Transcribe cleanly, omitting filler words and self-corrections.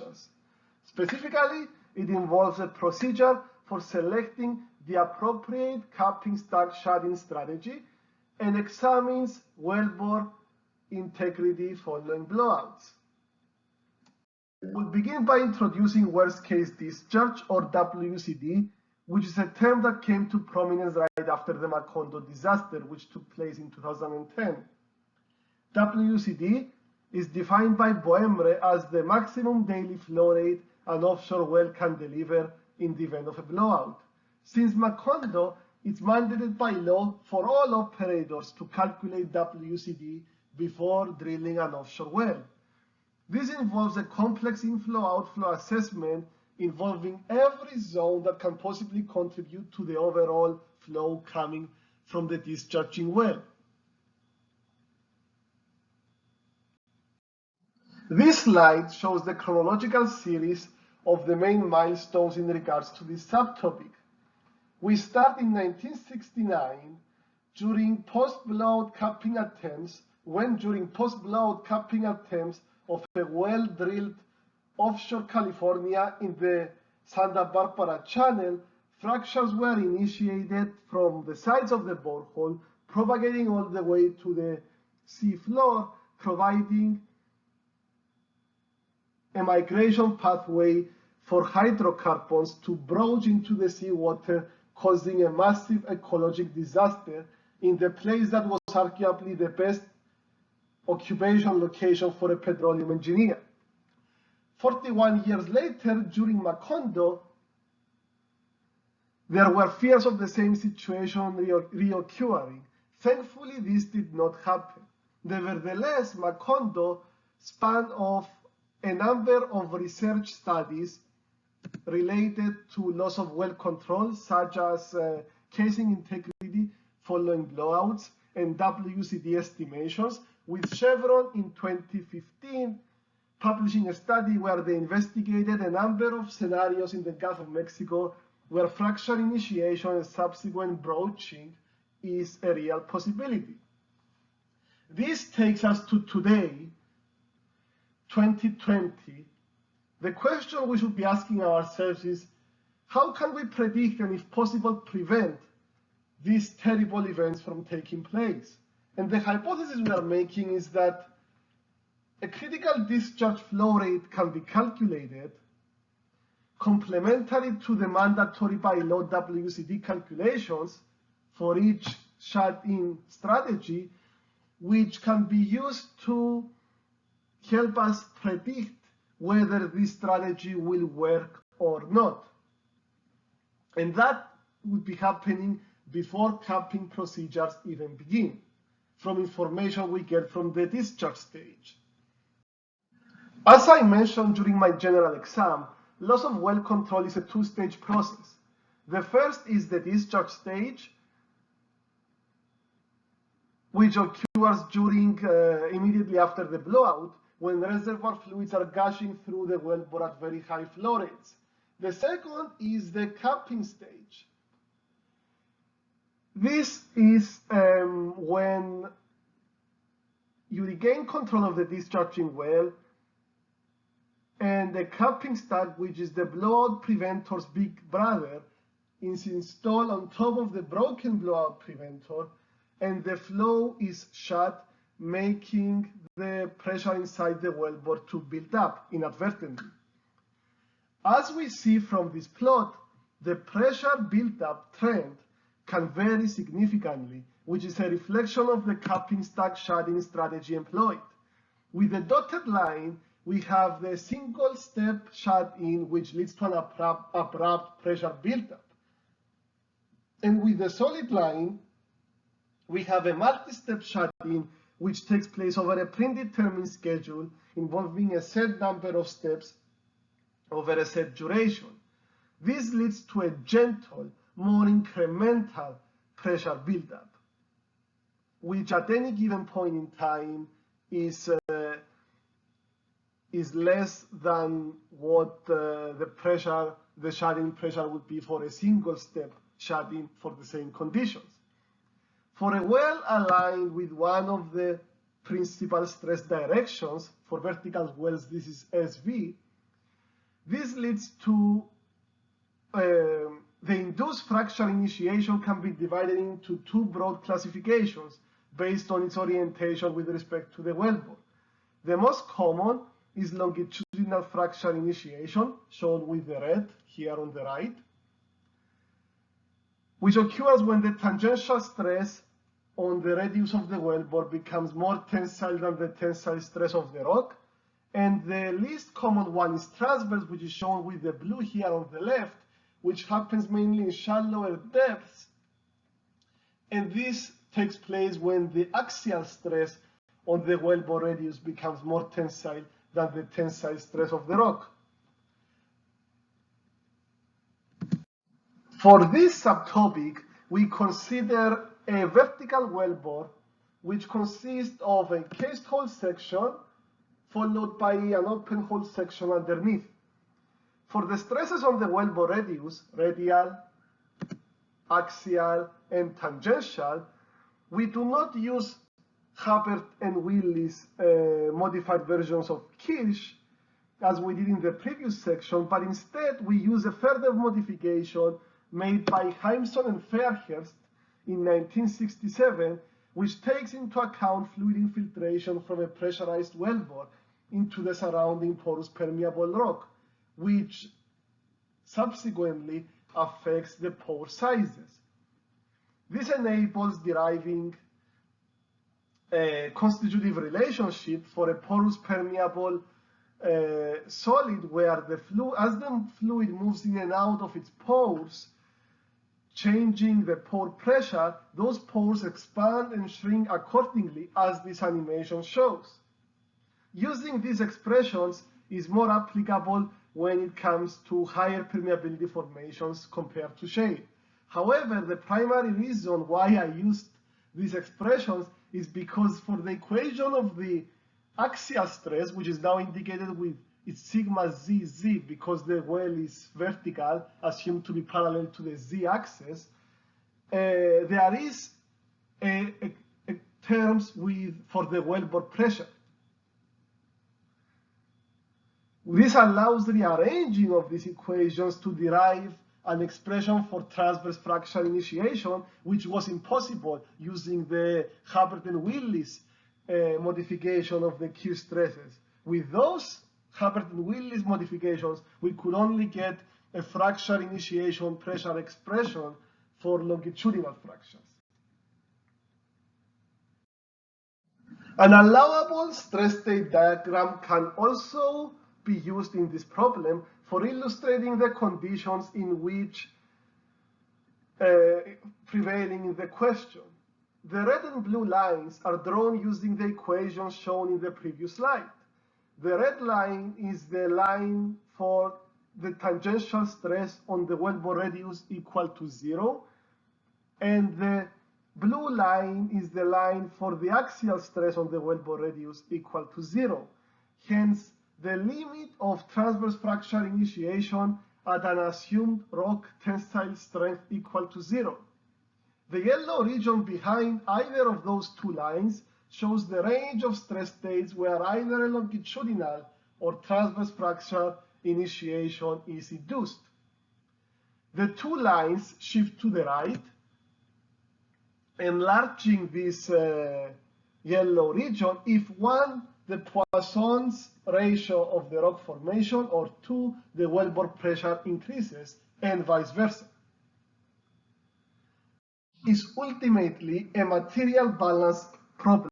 fractures. Specifically, it involves a procedure for selecting the appropriate capping stack shut-in strategy and examines wellbore integrity following blowouts. We'll begin by introducing worst-case discharge, or WCD, which is a term that came to prominence right after the Macondo disaster, which took place in 2010. WCD is defined by Boemre as the maximum daily flow rate an offshore well can deliver in the event of a blowout. Since Macondo, it's mandated by law for all operators to calculate WCD before drilling an offshore well. This involves a complex inflow-outflow assessment involving every zone that can possibly contribute to the overall flow coming from the discharging well. This slide shows the chronological series of the main milestones in regards to this subtopic. We start in 1969 during post-blowout capping attempts, of a well drilled offshore California in the Santa Barbara Channel, fractures were initiated from the sides of the borehole, propagating all the way to the sea floor, providing a migration pathway for hydrocarbons to broach into the seawater, causing a massive ecological disaster in the place that was arguably the best occupation location for a petroleum engineer. 41 years later, during Macondo, there were fears of the same situation reoccurring. Thankfully, this did not happen. Nevertheless, Macondo spanned off a number of research studies related to loss of well control, such as casing integrity following blowouts and WCD estimations, with Chevron in 2015 publishing a study where they investigated a number of scenarios in the Gulf of Mexico where fracture initiation and subsequent broaching is a real possibility. This takes us to today, 2020. The question we should be asking ourselves is, how can we predict and, if possible, prevent these terrible events from taking place? And the hypothesis we are making is that a critical discharge flow rate can be calculated complementary to the mandatory by law WCD calculations for each shut-in strategy, which can be used to help us predict whether this strategy will work or not. And that would be happening before capping procedures even begin, from information we get from the discharge stage. As I mentioned during my general exam, loss of well control is a two-stage process. The first is the discharge stage, which occurs during immediately after the blowout, when reservoir fluids are gushing through the wellbore at very high flow rates. The second is the capping stage. This is when you regain control of the discharging well, and the capping stack, which is the blowout preventor's big brother, is installed on top of the broken blowout preventer, and the flow is shut, making the pressure inside the wellbore to build up inadvertently. As we see from this plot, the pressure build-up trend can vary significantly, which is a reflection of the capping stack shut-in strategy employed. With the dotted line, we have the single-step shut-in, which leads to an abrupt pressure build-up. And with the solid line, we have a multi-step shut-in, which takes place over a predetermined schedule involving a set number of steps over a set duration. This leads to a gentle, more incremental pressure buildup, which at any given point in time is less than what the shut-in pressure would be for a single-step shut-in for the same conditions. For a well aligned with one of the principal stress directions, for vertical wells this is SV, This leads to the induced fracture initiation can be divided into two broad classifications based on its orientation with respect to the wellbore. The most common is longitudinal fracture initiation, shown with the red here on the right, which occurs when the tangential stress on the radius of the wellbore becomes more tensile than the tensile stress of the rock. And the least common one is transverse, which is shown with the blue here on the left, which happens mainly in shallower depths. And this takes place when the axial stress on the wellbore radius becomes more tensile than the tensile stress of the rock. For this subtopic, we consider a vertical wellbore, which consists of a cased hole section followed by an open hole section underneath. For the stresses on the wellbore radius, radial, axial, and tangential, we do not use Hubbard and Willis modified versions of Kirsch, as we did in the previous section, but instead we use a further modification made by Heimson and Fairhurst in 1967, which takes into account fluid infiltration from a pressurized wellbore into the surrounding porous permeable rock, which subsequently affects the pore sizes. This enables deriving a constitutive relationship for a porous permeable solid where as the fluid moves in and out of its pores, changing the pore pressure, those pores expand and shrink accordingly, as this animation shows. Using these expressions is more applicable when it comes to higher permeability formations compared to shale. However, the primary reason why I used these expressions is because for the equation of the axial stress, which is now indicated with its sigma ZZ because the well is vertical, assumed to be parallel to the Z-axis, there is terms for the wellbore pressure. This allows rearranging of these equations to derive an expression for transverse fracture initiation, which was impossible using the Hubbard and Willis modification of the Q stresses. With those Hubbard and Willis modifications, we could only get a fracture initiation pressure expression for longitudinal fractures. An allowable stress state diagram can also be used in this problem for illustrating the conditions in which prevailing in the question. The red and blue lines are drawn using the equations shown in the previous slide. The red line is the line for the tangential stress on the wellbore radius equal to 0, and the blue line is the line for the axial stress on the wellbore radius equal to 0. Hence, the limit of transverse fracture initiation at an assumed rock tensile strength equal to 0. The yellow region behind either of those two lines shows the range of stress states where either a longitudinal or transverse fracture initiation is induced. The two lines shift to the right, enlarging this yellow region if 1, the Poisson's ratio of the rock formation, or 2, the wellbore pressure increases, and vice versa. Is ultimately a material balance problem.